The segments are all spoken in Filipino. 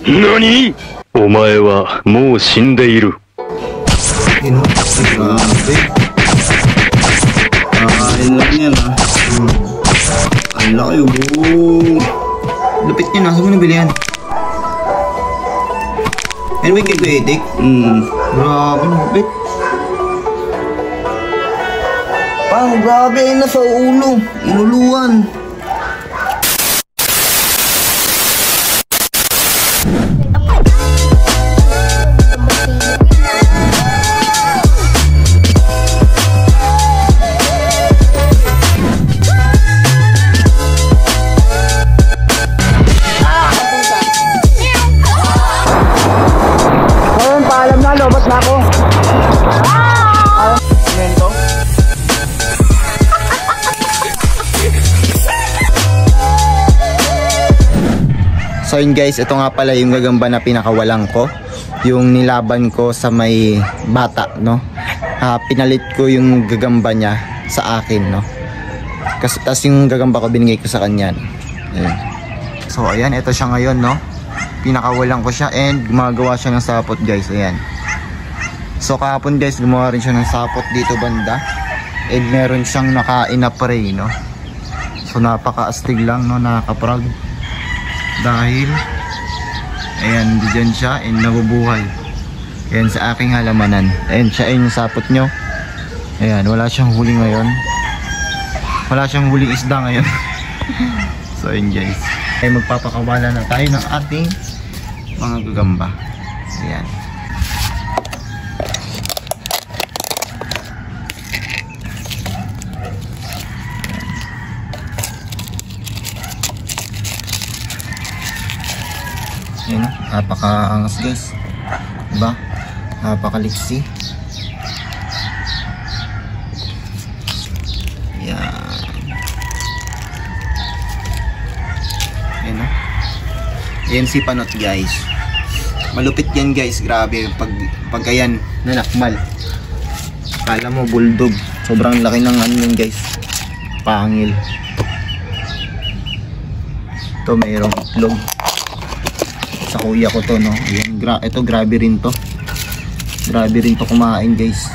何？お前はもう死んでいる。Grabe. Ayun lang yan ah. Ang laki oh. Lupit niya, nasa mo nabili yan? Ano ba yung kay Kuya Edik? Grabe, lupit. Parang grabe, nasa ulo. Inuluan. So yun guys, ito nga pala yung gagamba na pinakawalan ko. Yung nilaban ko sa may bata, no? Pinalit ko yung gagamba niya sa akin, no? Kasi tas yung gagamba ko binigay ko sa kanya. Ayan. So ayan, ito siya ngayon, no? Pinakawalan ko siya and gumagawa siya ng sapot guys, ayan. So kahapon guys, gumawa rin siya ng sapot dito banda. And meron siyang nakain na prey, no? So napaka-astig lang, no? Nakakaprag. Dahil ayan, diyan siya and nabubuhay. Ayan sa aking halamanan. Ayan siya, ayan yung sapot nyo. Ayan, wala siyang huli ngayon. Wala siyang huling isda ngayon. So ayan guys, ay magpapakawala na tayo ng ating mga gagamba. Ayan. Ayan, napaka-angas guys, diba? Napakaliksi. Ayan. Ayan o. Ayan si panot guys. Malupit yan guys, grabe. Pag ayan, nanakmal. Kala mo bulldog. Sobrang laki ng ano yun guys. Pangil. Ito mayroong itlog. Sa kuya ko to, no? Ayan, ito grabe rin to. Grabe rin to kumain guys.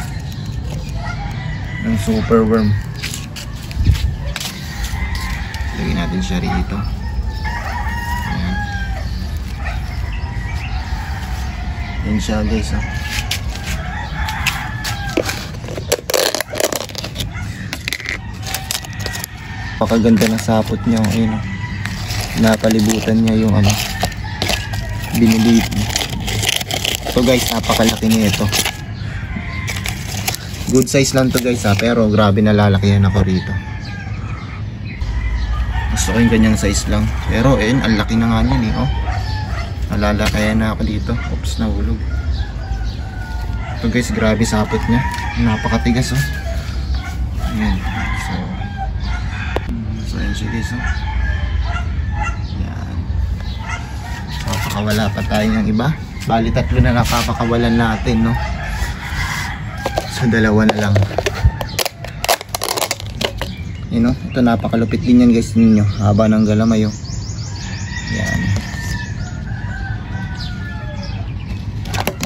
Ang super worm. Lagyan natin siya rito. Ayan. Ayan siya guys, oh. Pakaganda ng sapot niya, ayun, oh. Napalibutan niya yung ano, binili. So guys, napakalaki niya ito. Good size lang to guys ha, pero grabe nalalakihan ako rito. Gusto ko yung ganyang size lang, pero ayun, ang laki na nga niyan eh, oh. Nalalakayan na ako dito. Oops, nahulog. Ito guys, grabe sapot niya. Napakatigas oh. Ayan. So ayan siya guys oh. Wala pa tayo ng iba. Bali tatlo na napapakawalan natin, no? So dalawa na lang. You know, ito napakalupit din yan guys ninyo. Haba ng galamay oh. Yan.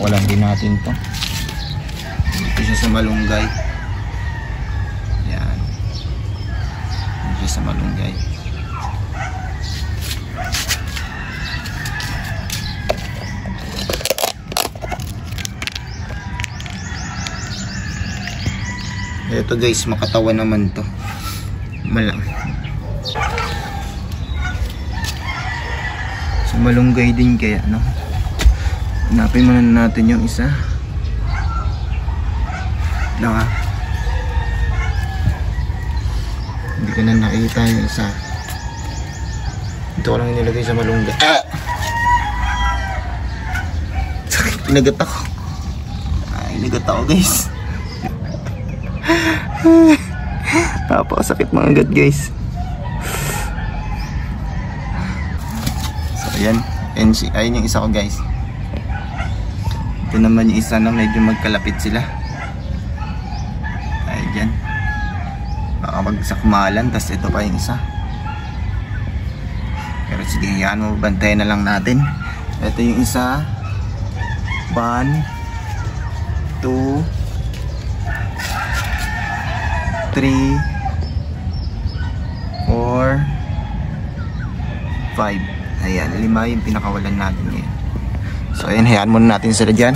Walang din natin to. Dito siya sa malunggay. Yan. Dito siya sa malunggay. Ito guys, makatawan naman to. Malang. So malunggay din kaya, no? Hanapin muna natin yung isa. Lang ah. Hindi ko na nakita yung isa. Ito ko lang nilagay sa malunggay. Sakit, inagat ako. Inagat ako guys. Napakasakit mga agad guys. So ayan, ayun yung isa ko guys. Ito naman yung isa na medyo magkalapit sila. Ay dyan, baka magsakmalan. Tapos ito pa yung isa. Pero sige, yan mo, bantayan na lang natin. Ito yung isa. 1, 2, 3, 4, 5. Ayan, 5 yung pinakawalan natin ngayon. So ayan, hayaan muna natin sila dyan.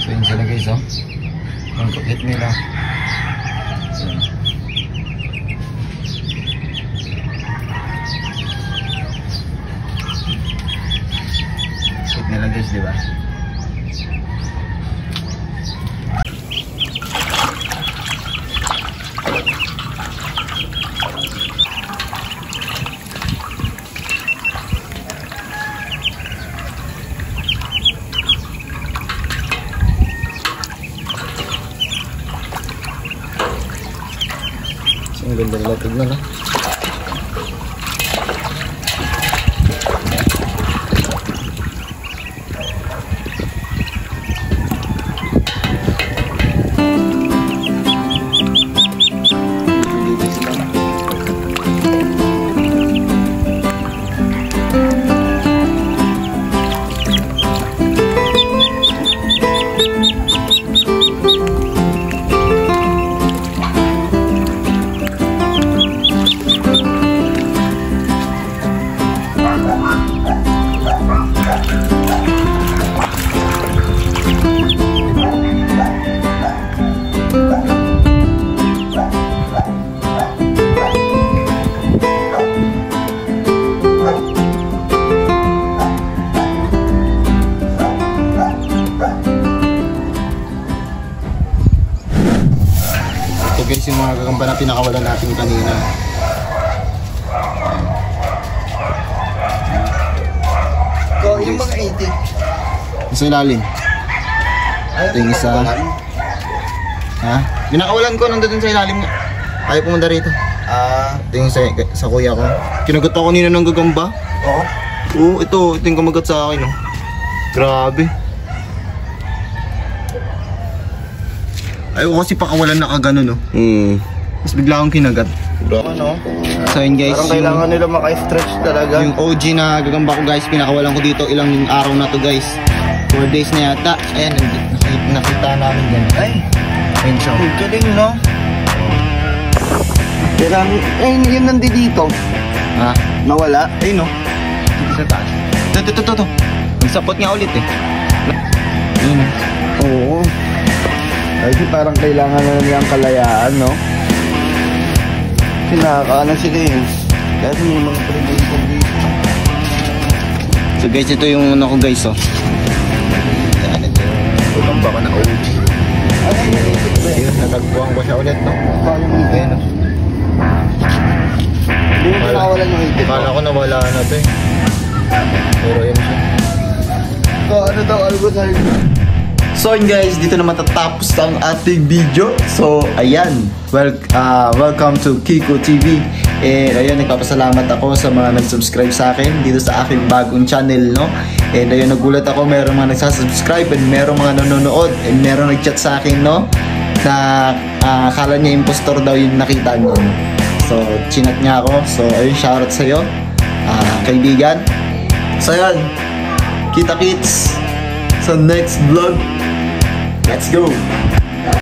So yun sila guys, oh. Ang kulit nila. Kulit nila guys, diba? Ang ganda nila tignan, no? Guys, yung mga gagamba na pinakawalan natin kanina. So, yung mga 80. Isa ilalim. Ito yung isa. Ha? Pinakawalan ko nandun sa ilalim nga. Ayaw pumunta rito. Ito yung sa kuya ko. Kinagat ako kanina ng gagamba. Oo. Oo, ito yung kamagat sa akin. Oh. Grabe. Ayaw ko kasi pakawalan na kagano, no? Tapos bigla akong kinagat. Ano? So yun guys, Parang kailangan nila maka-stretch talaga. yung OG na gagamba ko guys, pinakawalan ko dito ilang araw na to guys. 4 days na yata. Ayan, nakita namin dyan. Ay, Ayun siya. ang galing, no? Kailangan, yun nandito dito. Ha? Nawala. Ayun, no? Dito sa taas. Ito. Nagsapot nga ulit eh. Ayun, no? Oo. Ay, parang kailangan na nilang kalayaan, no? Kinakaanan sila yun. Kaya yung mga prevention dito. So guys, ito yung ano ko guys, oh. Ayan, ito yung gagamba ko na OG. Ayun, natagpuan ko siya ulit, no? Ayun, no? Hindi mo pinawalan yung 80. Akala ko nawala na to eh. Pero yun siya. So, ano daw, Algosar? So yun guys, dito na matatapos ang ating video. So ayan, welcome to Kiko TV. And ayun, nagpapasalamat ako sa mga nag-subscribe sa akin dito sa aking bagong channel, no? And ayun, nagulat ako, merong mga nagsasubscribe and merong mga nanonood and merong nag-chat sa akin, no? Na akala niya impostor daw yung nakita niyo. So chinat niya ako. So ayun, shoutout sa'yo, kaibigan. So ayun, kita-kits sa next vlog. Let's go!